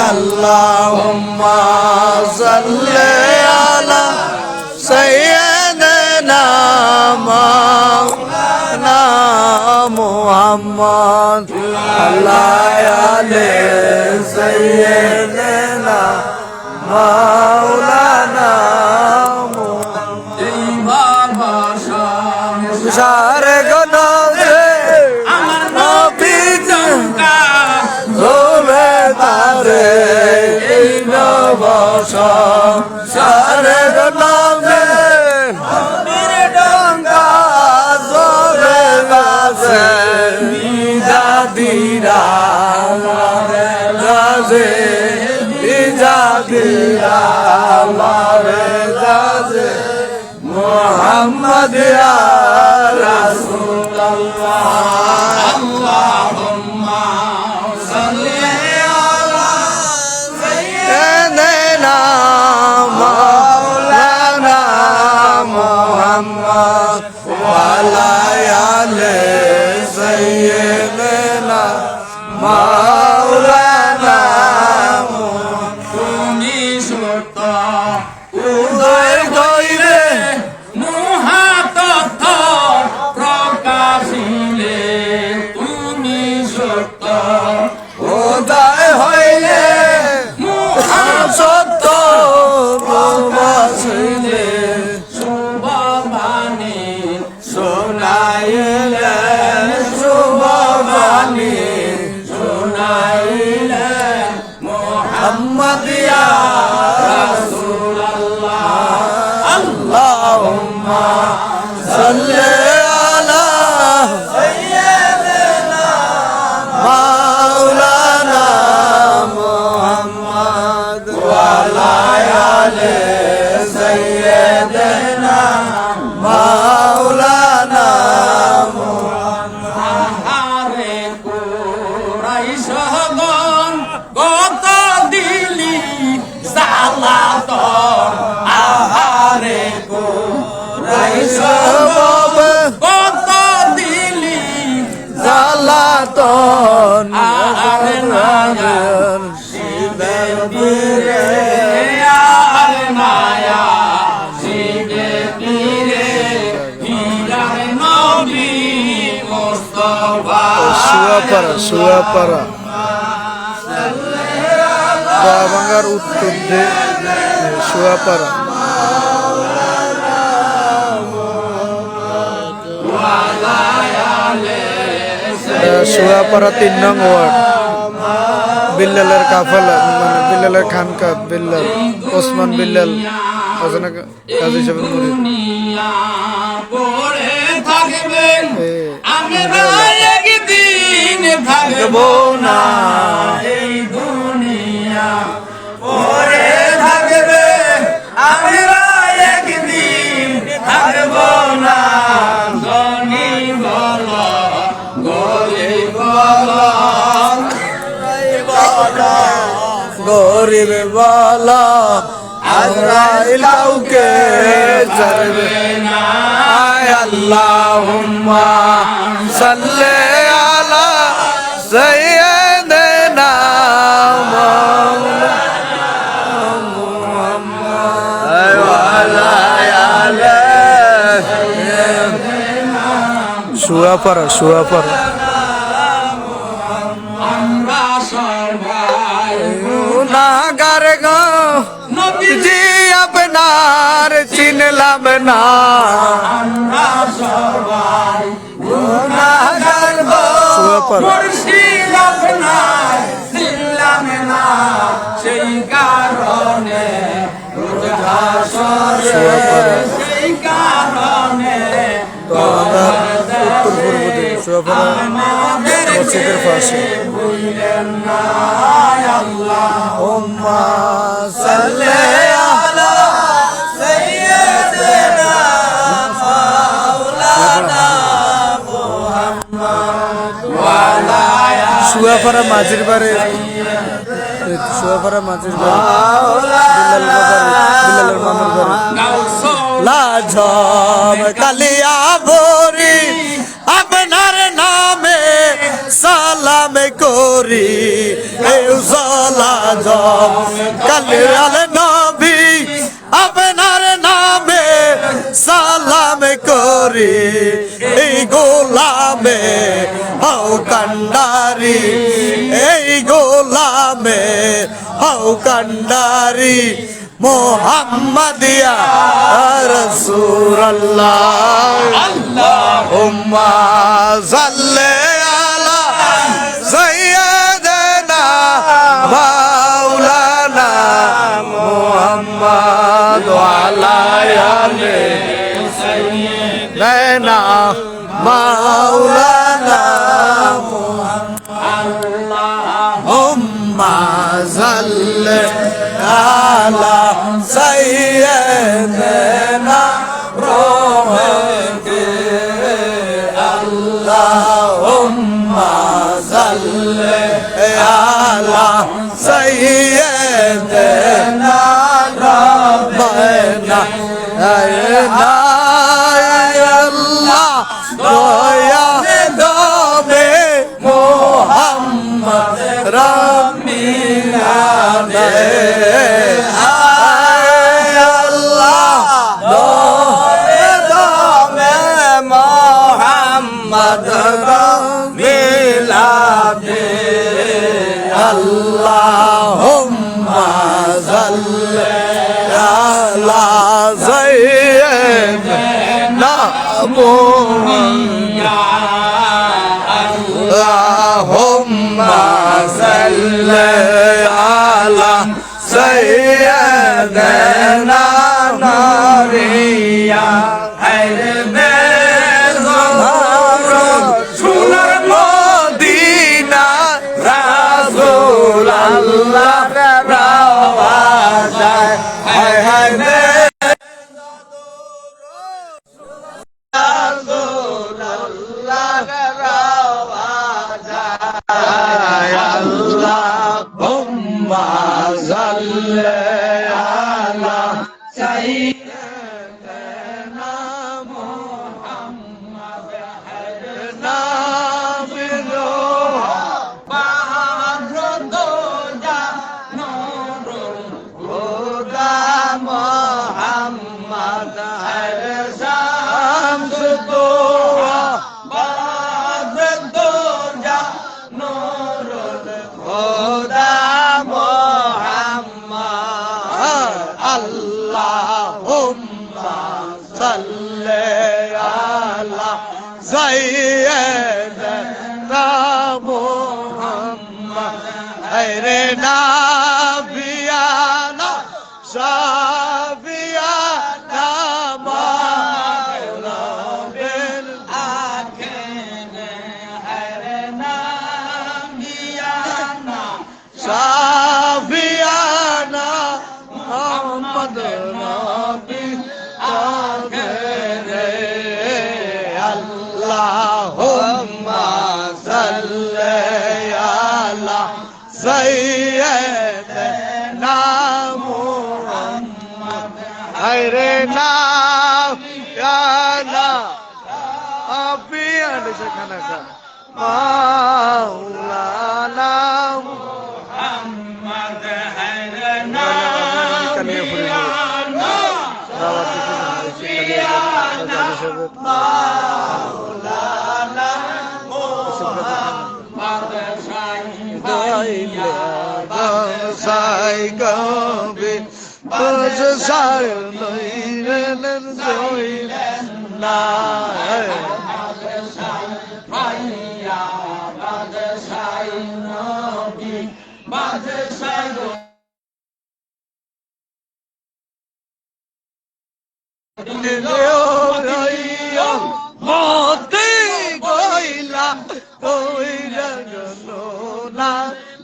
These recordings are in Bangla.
আল্লাহুম্মা সাল্লি আলা সাইয়্যিদিনা মাওলানা মুহাম্মদ আলা সাইয়্যিদিনা মাওলানা সারে গনজে আমার নবী জঙ্কা ধোবে তারে এই নবস সারে গনজে নবীর ডঙ্কা ধোবে বাজে বিজাদিরা মারে গাজে বিজাদিরা মারে গাজে মুহাম্মদ ইয়া রাসূলুল্লাহ আল্লাহুম্মা সাল্লি আলা সাইয়্যিদিনা মাওলানা মুহাম্মদ ওয়া আলা আলি সাইয়্যিদিনা মাওলানা তুমি সত্য উদয় কইরে উদয় হইলে সত্য প্রবাসিলে শুভবাণী শোনাইলে শুভবাণী শোনাইলে মুহাম্মদ ইয়া রাসূলুল্লাহ আল্লাহুম্মা সাল্লি আলা সাইয়্যিদিনা মাওলানা মুহাম্মদ ওয়া আলা আলি সাইয়্যিদিনা মাওলানা মুহাম্মদ আহারে কুরাইশ গণ কত দিলি সালাতন আহারে কুরাইশ কত দিলি সালাতন আরে নায়ার শিবের পীরে আর মায়া শিবে পীরে হীরার নবী মুস্তাফা সুয়াপাড়া বাবাঙ্গার উত্তর দে সুয়াপাড়া সুয়াপাড়া 3 নং ওয়ার্ড বিল্লালের কাফালা মানে বিল্লালের খানকা বিল্লাল ওসমান বিল্লাল আজনা কাজী সাহেবের মুরিদ পড়ে থাকবেন আমরা একদিন থাকব না এই দুনিয়া পড়ে থাকবে আমরা একদিন থাকব না ধনী বল গরিব বলা আজরাইল কাউকে ছাড়বে না আল্লাহুম্মা সাল্লি আলা সাইয়্যিদিনা মাওলানা মুহাম্মদ ওয়া আলা আলি সাইয়্যিদিনা সুয়াপাড়া আমরা সবাই গুনাহগার গো নবীজি আপনার চিনলাম না আমরা সবাই গুনাহগার গো মুর্শিদ আপনার চিনলাম না সেই কারণে রোজ হাসরে সেই কারণে উত্তর পূর্ব দিকে মসজিদের পাশে আল্লাহুম্মা সাল্লি আলা সাইয়্যিদিনা মাওলানা মুহাম্মদ ওয়া আলা সুয়াপাড়া মাঝির বাড়ি সুয়াপাড়া মাঝির বাড়ি বিল্লালের মামার বাড়ি লাজম কালিয়া ভরি আপনার নামে সালাম করি করি এই সালাম কালে আলে নবী আপনার নামে সালাম করি এই গোলামে হও কান্ডারি এই গোলামে হও কান্ডারি মোহাম্মদিয়া রাসূলুল্লাহ আল্লাহুম্মা সাল্লি আলা সাইয়্যিদিনা মাওলানা মুহাম্মদ ওয়া আলা আলি সাইয়্যিদিনা মাওলানা আল্লাহুম্মা সাল্লি আলা সাইয়্যিদিনা আল্লাহুম্মা সাল্লি আলা সাইয়্যিদিনা রাব্বানা আল্লাহ দয়া দমে Muhammad রাব্বিনা Allahumma salli ala sayyidina Muhammad Allahumma salli ala sayyidina Nariya Ayrme Allah rawaza hay hay me Allah rawaza Allahumma salli ala sayyidina Muhammad Allahumma salli ala sayyidina Muhammad hayre nabiyana shafiyana mawla bil akene hayre nabiyana shafiyana Muhammad Nabi akene Allahumma salli ala sayyidina Muhammad hayre nabiyana abiyana sekhana ka maulana Muhammad hayre nabiyana maulana Muhammad sai gobi bas sai noiren zoiren na hayya bad sai nobi bad sai মতে গইলা কইরা গেল না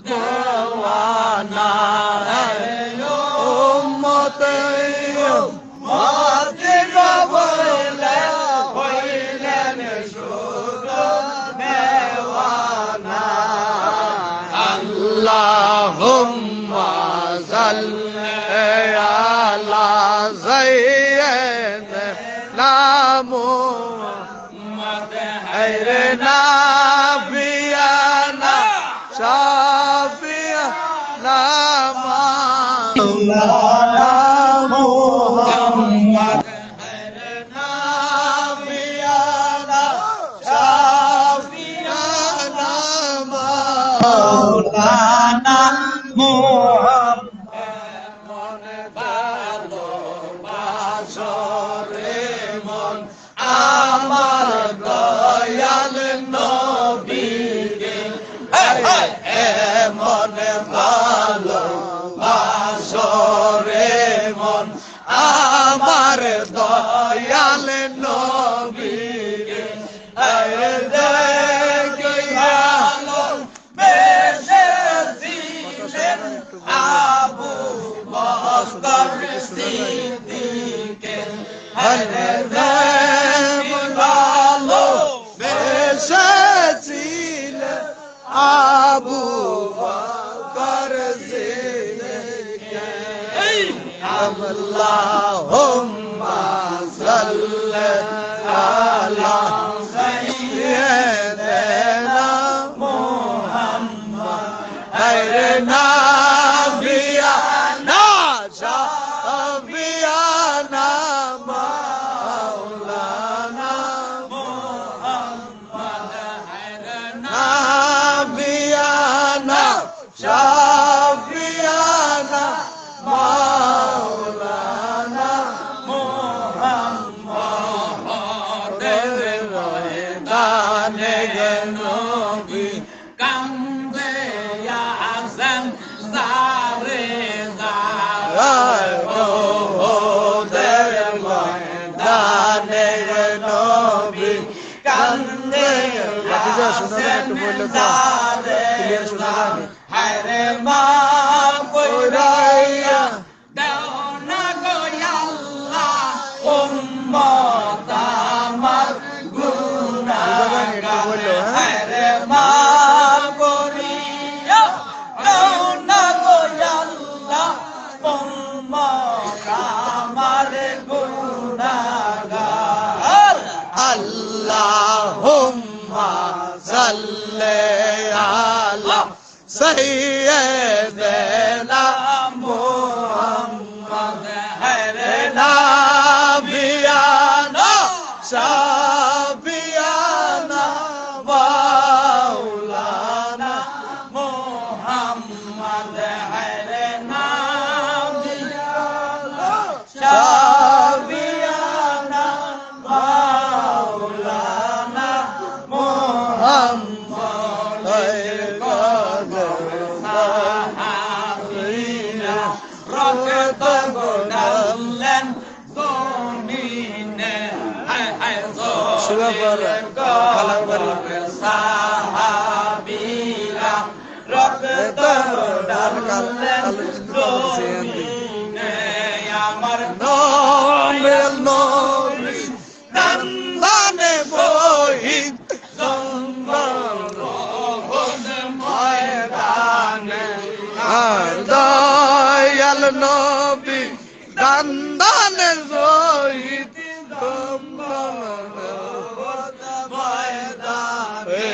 দেওয়ানা ও মতে মতে গইলা কইলেন শুধু দেওয়ানা আল্লাহুম্মা সাল্লি আলা সাইয়্যিদিনা Muhammad hayre nabiyana মাওলানা মুহাম্মদ নাবিয়ানা শাফিয়ানা মাওলানা মুহাম্মদ মনে ভালোবাসরে মন আমার দয়াল নবীকে মনে ভালোবাসরে মন আমার দয়াল নবীকে আবু বকর সিদ্দিক ভালো বেসেছিলেন আবু বকর সিদ্দিক আল্লাহুম্মা সাল্লি আলা সাইয়্যিদিনা মুহাম্মদ খায়রে নাবিয়ানা শাফিয়ানা মাওলানা মুহাম্মদ খায়রে নাবিয়ানা শাফিয়ানা মাওলানা মুহাম্মদ দানে নবী কান্দে আযম জারে দানে নবী কান্দে হায়রে মা কইরাইয়া দাও না গো আল্লাহ উম্মত আমার গুনাহগার হায়রে মা করিয়া দাও না গো আল্লাহ উম্মত আমার গুনাহগার আল্লাহুম্মা সাল্লি আলা সাইয়্যিদিনা মুহাম্মদ খায়রে নাবিয়ানা শাফিয়ানা মাওলানা মুহাম্মদ খায়রে নাবিয়ানা শাফিয়ানা মাওলানা মুহাম্মদ রক্ত গোলালেন জমিনে সাহাবীরা রক্ত গোলালেন জমিনে আমার নবেল নবী দানে বহিত জঙ্গল ময়দানে আর দয়াল নবী দানে রহিত ময়দানে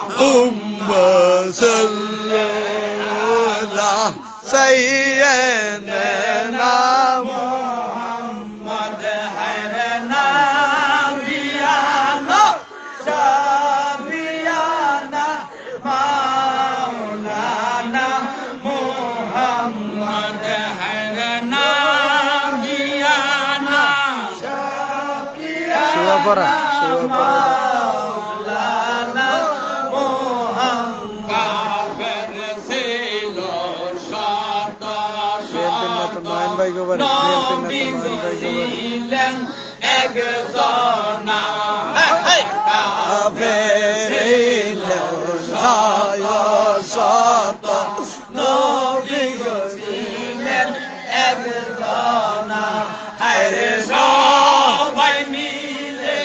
আল্লাহুম্মা সাল্লি আলা সাইয়্যিদিনা মুহাম্মদ খায়রে নাবিয়ানা শাফিয়ানা মাওলানা মুহাম্মদ খায়রে নাবিয়ানা শাফিয়ানা মাওলানা মুহাম্মদ ছিল শত নবী ছিলেন একজন কাফের শত নবী ছিলেন একজন হায়রে সবাই মিলে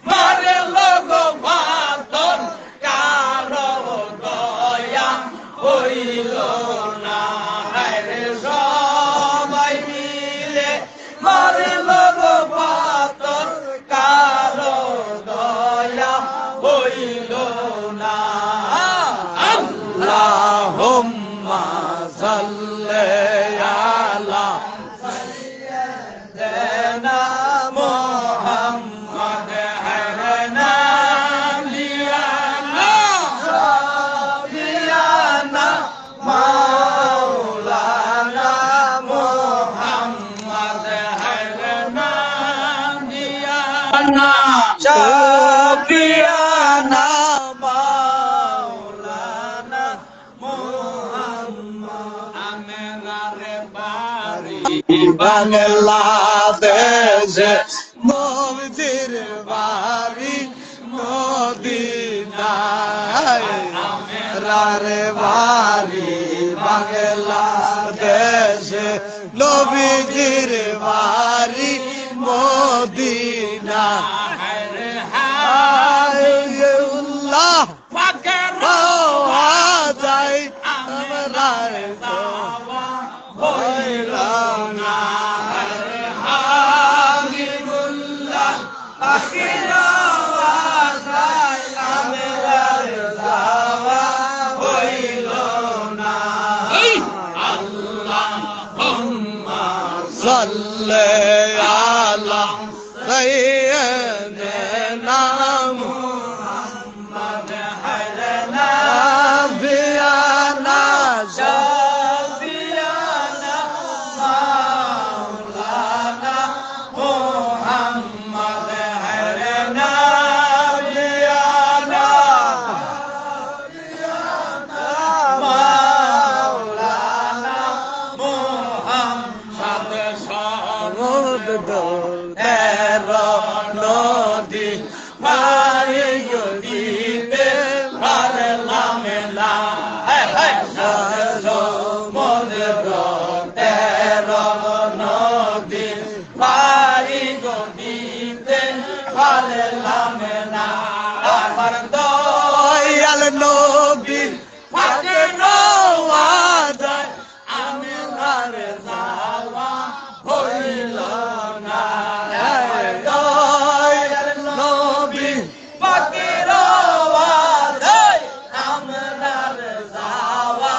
মারে লোক বাতন কারো দয়া হইল না হায়রে সবাই মিলে মারে লোক বাতন কারো দয়া হইল না আল্লাহ হুম্মা সাল্লি আলা সাইয়্যিদিনা মুহাম্মদ হায়না লিয়ানা সাবিয়ানা মাওলানা মুহাম্মদ হায়না লিয়ানা সাবিয়ানা মাওলানা মুহাম্মদ আমেনার বাড়ি বাংলাদেশে নবীর বাড়ি মদিনায় আমেনার বাড়ি বাংলাদেশে নবীর বাড়ি মদিনা হায়ুল্লাহ পাকের রাওয়াজাই আমরার যাওয়া হইল না হাবিবুল্লাহ পাকের রাওয়াজাই আমরার যাওয়া হইল না আল্লাহুম্মা সাল্লি আলা সাইয়্যিদিনা মুহাম্মদ হায়না বিয়ানা সাবিয়ানা মাওলানা মুহাম্মদ হায়না বিয়ানা মাওলানা মুহাম্মদ সরদ তেরো নদী পারি গদিতে পারলাম না সমুদ্র তেরো নদী পারি গদিতে পারলাম না আমার দয়াল নবী পাকের রাওয়াজায় আমিনার যাওয়া হইল না দয়াল নবী পাকের রাওয়াজায় আমিনার যাওয়া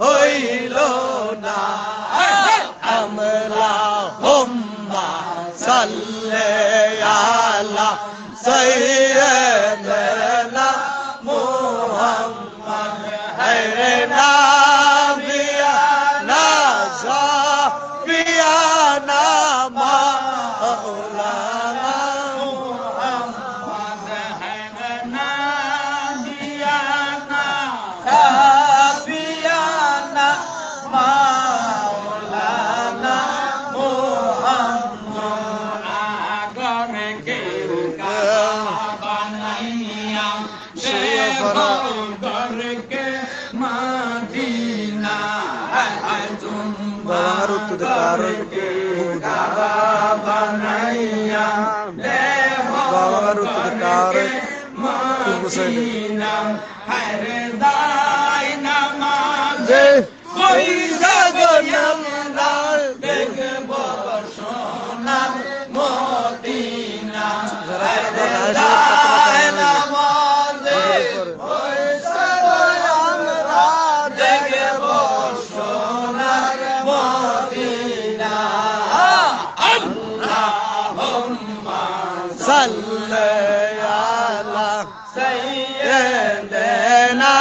হইল না আল্লাহুম্মা সাল্লি আলা সাইয়্যিদিনা মুহাম্মদ হায়না বিয়ানা সাবিয়ানা মাওলানা মুহাম্মদ হায়না বিয়ানা সাবিয়ানা মাওলানা মুহাম্মদ আগরে কে বানাইয়া সে ঘরকে মদিনা বাবার উত্তর কারণ বানাইয়া বাবার উত্তর কারণ মদিনা হরে দাই নামাজ ওই জগন্না দেখব সোনার মদিনা হরে দাই নামাজ ওই জগন্না দেখব সোনার মদিনা আল্লাহুম্মা সাল্লি আলা সাইয়্যিদিনা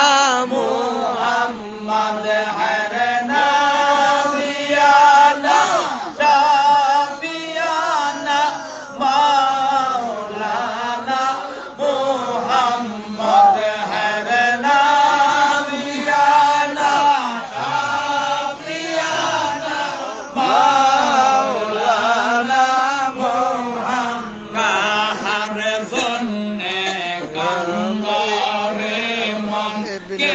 মুহাম্মদ হায়না বিয়ানা সাবিয়ানা মাওলানা মুহাম্মদ হায়না বিয়ানা সাবিয়ানা মাওলানা মুহাম্মদ জন্নে কান্দরে মন কে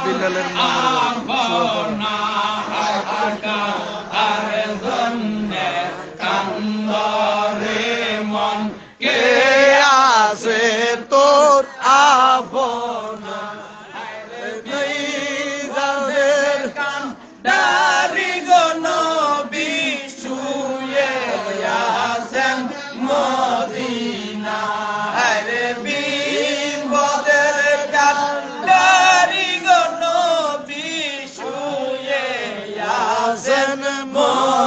বিল্লালের আপনা হাকা আরে জন্নে কান্দরে মন কে আছে তোর আপনা যাদের কান দারি গো নবী শুয়ে আছেন মদিনা আরে বিপদের কান দারি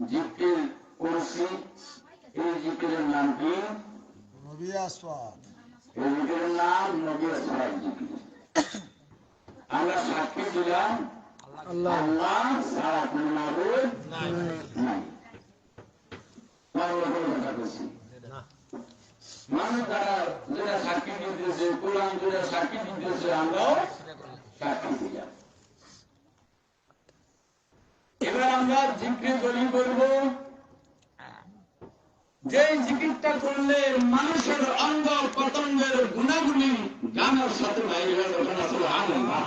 জিকির করছি, এই জিকিরের নাম কি? নবী আসওয়াত। এই জিকিরের নাম নবী আসওয়াত জিকির। আমরা সাক্ষী দিলাম আল্লাহ আল্লাহ ছাড়া কোনো মাবুদ নাই। মানুষ তারা যেটা সাক্ষী দিতেছে, কোরআন যেটা সাক্ষী দিতেছে, আমরাও সাক্ষী দিলাম। এবার আমরা জিকির দলিল করব, যে জিকিরটা করলে মানুষের অঙ্গ পতঙ্গের গুণাগুলি গানের সাথে বাইরে সুবহানাল্লাহ।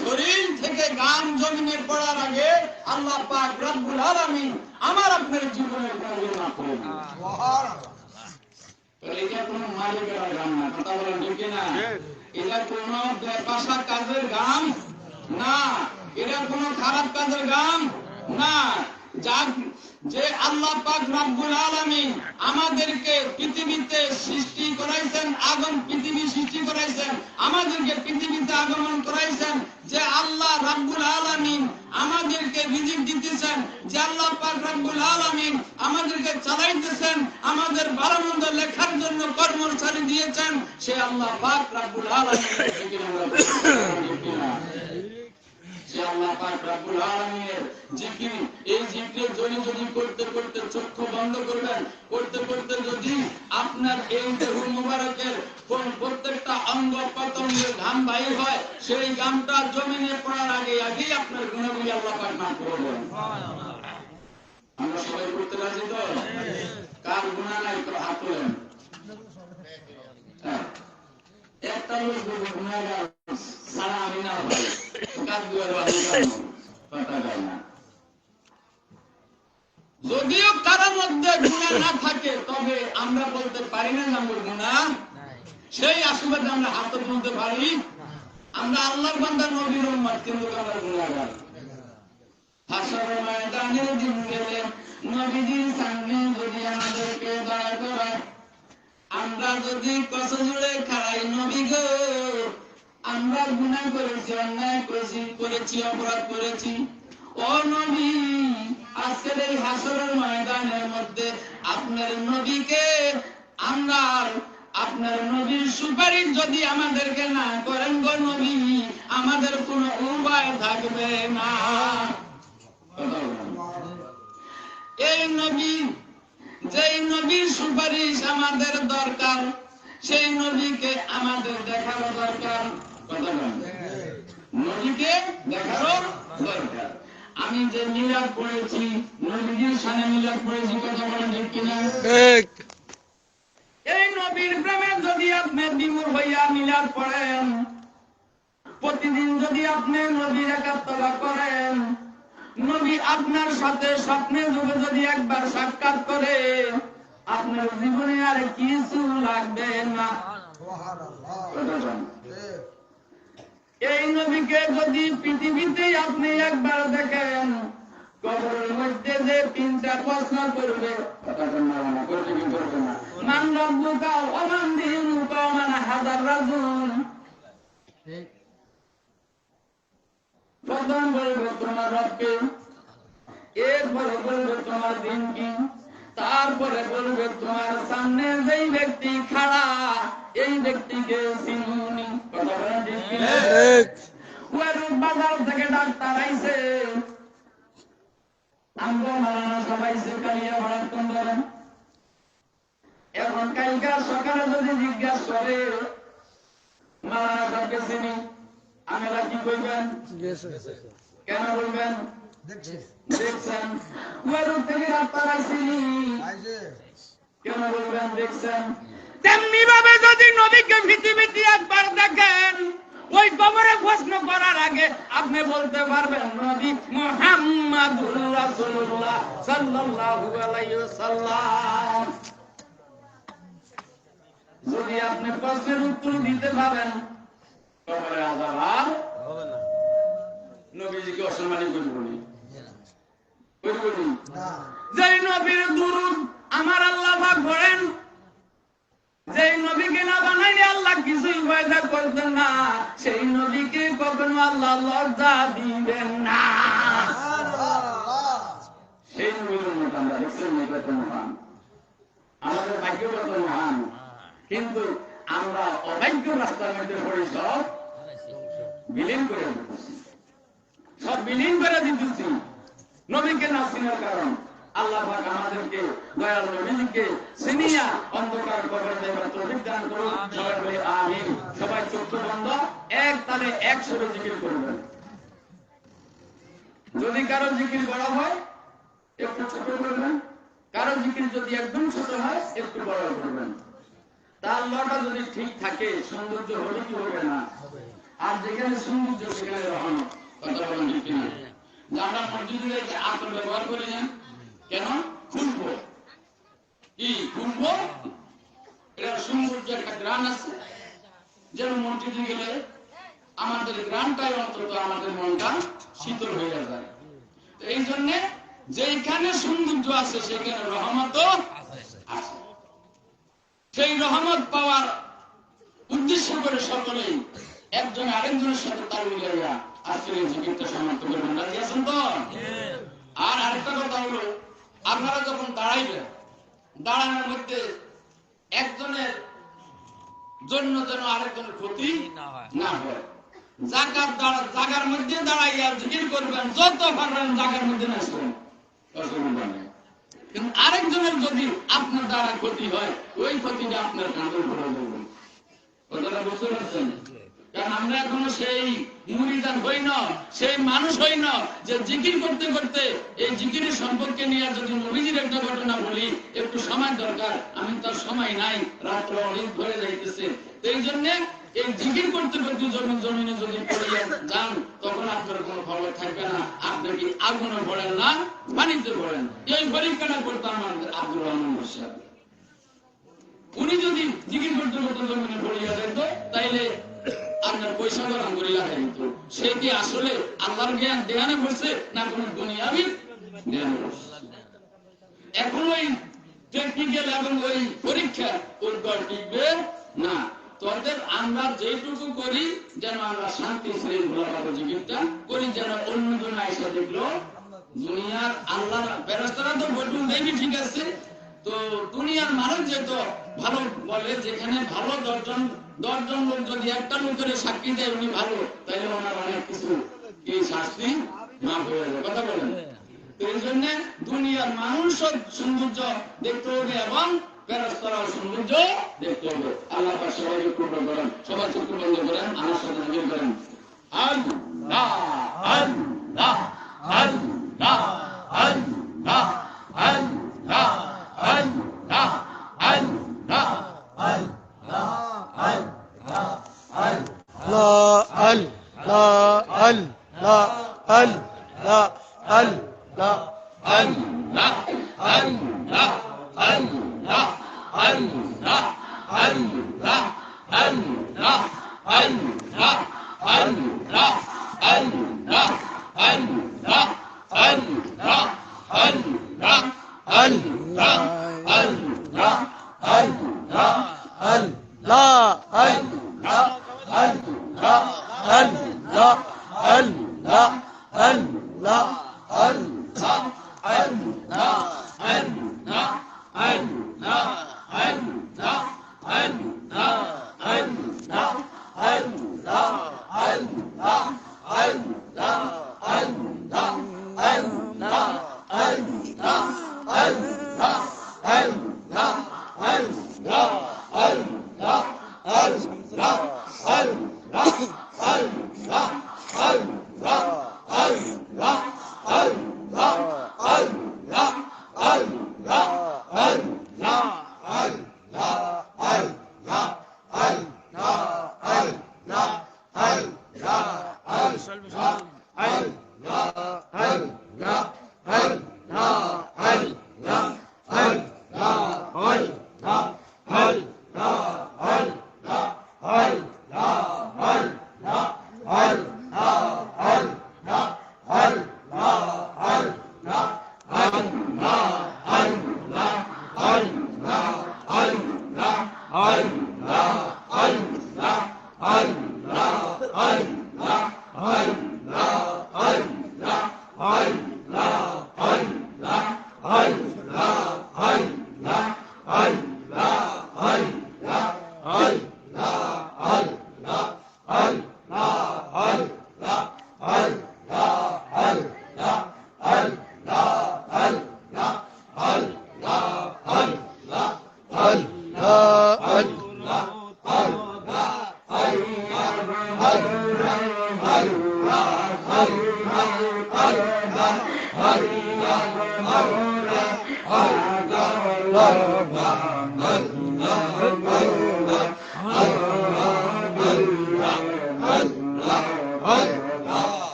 শরীর থেকে গান জমিনে পড়ার আগে আল্লাহ পাক রব্বুল আলামিন আমার আপনার জীবনের পরিচালনা করে দিন। এটা কোনো মালিকের গান না, কথা বলেন ঠিক না? এটা কোনো বেপাশা কাজের গান না, এটা কোনো খারাপ কাজের গান না। যে আল্লাহ পাক রব্বুল আলামিন আমাদেরকে পৃথিবীতে সৃষ্টি করাইছেন, আগুন পৃথিবী সৃষ্টি করাইছেন, আমাদেরকে পৃথিবীতে আগমন করাইছেন, যে আল্লাহ রব্বুল আলামিন আমাদেরকে রিজিক দিতেছেন, যে আল্লাহ পাক রব্বুল আলামিন আমাদেরকে চালাইতেছেন, আমাদের ভালো মন্দ লেখার জন্য কর্মচারী দিয়েছেন, সে আল্লাহ পাক রব্বুল আলামিনের জিকির আমরা করি। যে আল্লাহ পাক রব্বুল আলামিনের জিকির, এই জিকির যদি করতে করতে চক্ষু বন্ধ করবেন, করতে করতে যদি আপনার এই দেহ মুবারকের প্রত্যেকটা অঙ্গ প্রত্যঙ্গে ঘাম বাইর হয়, সেই ঘামটা জমিনে পড়ার আগেই আপনার গুণাগুলি আল্লাহ পাক মাফ করে দেন। আমরা সবাই করতে রাজি তো? কার গুনাহ নাই তো হাত তোলেন। একটা লোক গুনাহগার সারা আমি না ভাই, কাজ দুয়ার বাড়ি কথা যায় না। যদিও কারোর মধ্যে গুনাহ না থাকে, তবে আমরা বলতে পারি না আমার গুনাহ সেই আশীর্বাদে আমরা হাত তুলতে পারি। আমরা আল্লাহর বান্দা, নবীর উম্মত, কিন্তু আমরা গুনাহগার। হাসরের ময়দানে দিন গেলে নবীজির সামনে যদি আমাদেরকে দাঁড় করায়, আমরা যদি কষ্ট জুড়ে খাই, নবী গো আমরা গুনাহ করেছি, অন্যায় করেছি, অপরাধ করেছি, ও নবী আজকের এই হাসরের ময়দানের মধ্যে আপনার নবীকে আমরা, আপনার নবীর সুপারিশ যদি আমাদেরকে না করেন গো নবী, আমাদের কোনো উপায় থাকবে না। এই নবী, যেই নবীর সুপারিশ আমাদের দরকার, সেই নবীকে আমাদের দেখারও দরকার। নবীকে দেখারও দরকার। আমি যে মিলাদ পড়েছি, নবীজির শানে মিলাদ পড়েছি, কথা বলেন ঠিক কিনা? এই নবীর প্রেমে যদি আপনি বিমূঢ় হইয়া মিলাদ পড়েন, প্রতিদিন যদি আপনি নবীর একাত্তরা করেন, নবী আপনার সাথে স্বপ্নের যুগে যদি একবার সাক্ষাৎ করে, আপনার জীবনে আর কিছু লাগবে না। এই নবীকে যদি পৃথিবীতে আপনি একবার দেখেন, কবরের মধ্যে যে তিনটা প্রশ্ন করবে, মান রব্বুকা ওয়া মান দীনুকা ওয়া মান হাদার রাসূল। প্রথম বলবে তোমার রবকে, এরপরে বলবে তোমার দিন কি, তারপরে বলবে তোমার সামনে যেই ব্যক্তি খাড়া, এই ব্যক্তিকে চিনুনি। কথা বলেন ঠিক কিনা? বাজার থেকে ডাক্তার আইছে, আমরা মারানা সবাই কালিয়া ভাড়া কম ধরেন। এখন কালকার সকালে যদি জিজ্ঞাসা করে মারানা সবকে চিনি, আমরা কি করবেন? কেন বলবেন? দেখছেন ওয়ারুদ থেকে ডাক্তার আইছিনি, কেন বলবেন দেখছেন? তেমনি ভাবে যদি নবীকে পৃথিবীতে একবার দেখেন, ওই কবরে প্রশ্ন করার আগে আপনি বলতে পারবেন নবী মুহাম্মাদুর রাসূলুল্লাহ সাল্লাল্লাহু আলাইহি ওয়াসাল্লাম। যদি আপনি প্রশ্নের উত্তর দিতে পারেন, কবরে আযাব আর হবে না। নবীজিকে অসম্মানিত করবেন না। যেই নবীর দুরূদ আমার আল্লাহ পাক পড়েন, যেই নবীকে না বানাইলে আল্লাহ কিছুই পয়দা করতেন না, সেই নবীকে কখনো আল্লাহ লজ্জা দিবেন না। করছেন এটা তো মহান, আমাদের ভাগ্যগত মহান, কিন্তু আমরা অভাগ্য রাস্তার মধ্যে পড়ে সব বিলীন করে দিতেছি, সব বিলীন করে দিতেছি নবীকে না চিনার কারণ। আল্লাহ পাক আমাদেরকে দয়াল নবীকে চিনিয়া অন্ধকার কবর দেবার তৌফিক দান করুন। সবাই বলে আমিন। সবাই চক্ষু বন্ধ, এক তালে এক সুরে জিকির করবেন। যদি কারো জিকির বড় হয় একটু ছোট করবেন, কারো জিকির যদি একদম ছোট হয় একটু বড় করবেন। তার লটা যদি ঠিক থাকে সৌন্দর্য হলে কি হবে না, আর যেখানে সৌন্দর্য সেখানে রহমত। কথা বলেন ঠিক কিনা? আমরা মসজিদে আতর ব্যবহার করি না কেন? খুলবো কি খুলবো, এটা সৌন্দর্য একটা গ্রান আছে, যেন মসজিদে গেলে আমাদের গ্রামটাই অন্তত আমাদের মনটা শীতল হয়ে যায়। এই জন্য যেখানে সৌন্দর্য আছে সেখানে রহমত আছে। সেই রহমত পাওয়ার উদ্দেশ্য করে সকলেই একজন আরেকজনের সাথে তাল মিলাইয়া আজকের এই জিকিরটা সমাপ্ত করবেন। রাজি আছেন তো? আর আরেকটা কথা হলো, আপনারা যখন দাঁড়াইবেন, দাঁড়ানোর মধ্যে একজনের জন্য যেন আরেকজনের ক্ষতি না হয়। জায়গার মধ্যে দাঁড়াইয়া জিকির করবেন, যত পারবেন জায়গার মধ্যে নাচবেন, অসুবিধা নেই। কিন্তু আরেকজনের যদি আপনার দ্বারা ক্ষতি হয়, ওই ক্ষতিটা আপনার কাঁধের উপরে দেবেন। কথাটা বুঝতে পারছেন? কারণ আমরা এখনো সেই মুরিদান হই না, সেই মানুষ হই না যে জিকির করতে করতে এই জিকিরের সম্পর্কে নিয়ে যদি নবীজির একটা ঘটনা বলি, একটু সময় দরকার, আমি তার সময় নাই, রাত্র অনেক ধরে যাইতেছে। এই জন্য এই জিকির করতে করতে জমিনে যদি পড়িয়ে যান, তখন আপনার কোনো খবর থাকবে না। আপনি কি আগুনে পড়েন না পানিতে পড়েন। এই পরীক্ষাটা করতাম আমাদের আব্দুর রহমান বসার। উনি যদি জিকির করতে করতে জমিনে পড়িয়ে যেত, তাইলে আপনার পয়সা করে আঙ্গুলি লাগাই দিত। সে কি আসলে আল্লাহর জ্ঞান ধ্যানে করছে না কোন দুনিয়াবি জ্ঞান করছে? এখন ওই টেকনিক্যাল এবং ওই পরীক্ষা উত্তর টিকবে না। তোদের আমরা যেটুকু করি যেন আমরা শান্তি শৃঙ্খলা জিকিরটা করি, যেন অন্যজন আইসা দেখলো দুনিয়ার আল্লাহ ফেরেশতারা তো বলবেন দেখি ঠিক আছে, তো দুনিয়ার মানুষ যেহেতু ভালো বলে, যেখানে ভালো দশজন লোক যদি একটা লোকের সাক্ষী দেয় উনি ভালো, তাহলে ওনার অনেক কিছু এই শাস্তি মাফ হয়ে যাবে। কথা বলেন? এই জন্য দুনিয়ার মানুষ সৌন্দর্য দেখতে হবে এবং ফেরেশতারাও সৌন্দর্য দেখতে হবে। আল্লাহ পাক সবাইকে কবুল করেন। সবাই চক্ষু বন্ধ করেন, আমার সাথে জিকির করেন। আল্লাহ আল্লাহ আল্লাহ আল্লাহ আল্লাহ আল্লাহ আল্লাহ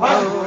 Allah